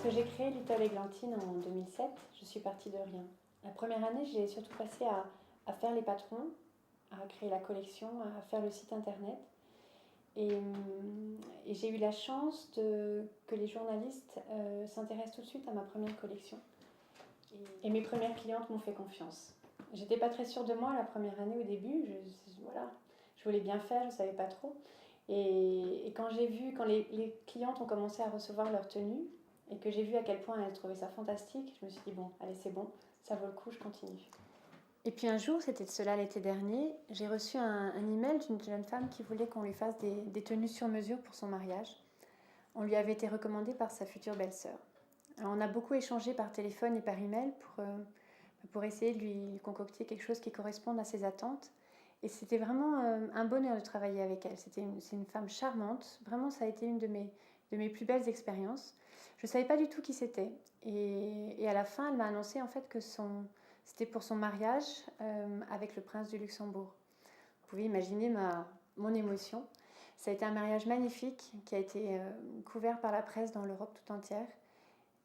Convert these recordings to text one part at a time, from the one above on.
Lorsque j'ai créé Little Églantine en 2007, je suis partie de rien. La première année, j'ai surtout passé à faire les patrons, à créer la collection, à faire le site internet. Et j'ai eu la chance que les journalistes s'intéressent tout de suite à ma première collection. Et mes premières clientes m'ont fait confiance. J'étais pas très sûre de moi la première année au début. Je voulais bien faire, je ne savais pas trop. Et quand les clientes ont commencé à recevoir leur tenue et que j'ai vu à quel point elles trouvaient ça fantastique, je me suis dit bon, allez c'est bon, ça vaut le coup, je continue. Et puis un jour, c'était de cela l'été dernier, j'ai reçu un email d'une jeune femme qui voulait qu'on lui fasse des tenues sur mesure pour son mariage. On lui avait été recommandé par sa future belle-sœur. Alors on a beaucoup échangé par téléphone et par email pour essayer de lui concocter quelque chose qui corresponde à ses attentes. Et c'était vraiment un bonheur de travailler avec elle. C'est une femme charmante. Vraiment, ça a été une de mes plus belles expériences. Je ne savais pas du tout qui c'était. Et à la fin, elle m'a annoncé en fait que c'était pour son mariage avec le prince du Luxembourg. Vous pouvez imaginer mon émotion. Ça a été un mariage magnifique qui a été couvert par la presse dans l'Europe tout entière.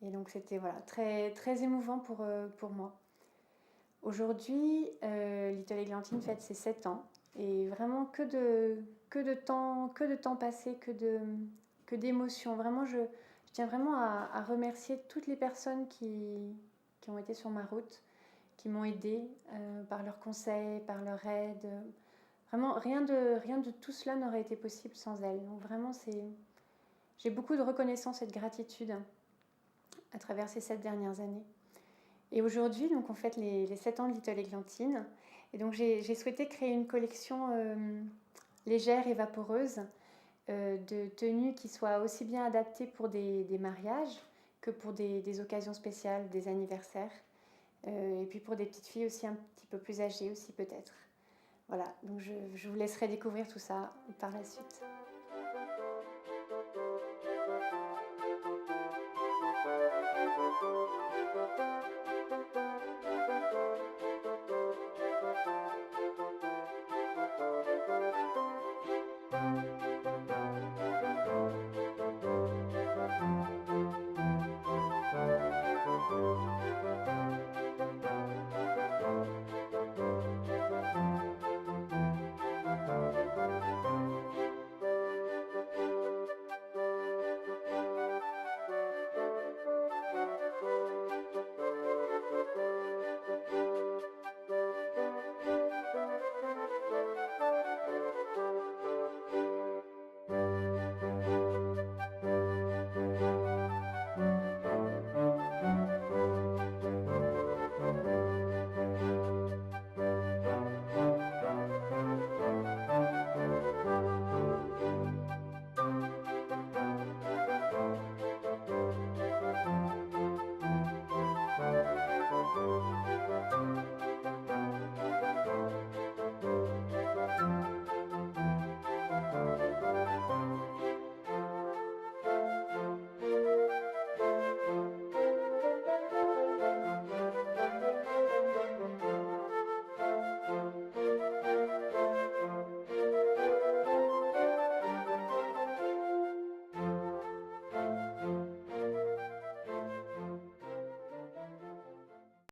Et donc c'était voilà, très, très émouvant pour moi. Aujourd'hui, Little Églantine fête ses 7 ans. Et vraiment que de temps passé, que d'émotions. Vraiment, je tiens vraiment à remercier toutes les personnes qui ont été sur ma route, qui m'ont aidée par leurs conseils, par leur aide. Vraiment, rien de tout cela n'aurait été possible sans elles. Donc vraiment, j'ai beaucoup de reconnaissance et de gratitude à travers ces 7 dernières années. Et aujourd'hui, donc, on fête les 7 ans de Little Églantine. Et donc, j'ai souhaité créer une collection légère et vaporeuse de tenues qui soient aussi bien adaptées pour des mariages que pour des occasions spéciales, des anniversaires. Et puis pour des petites filles aussi un petit peu plus âgées aussi peut-être. Voilà, donc je vous laisserai découvrir tout ça par la suite.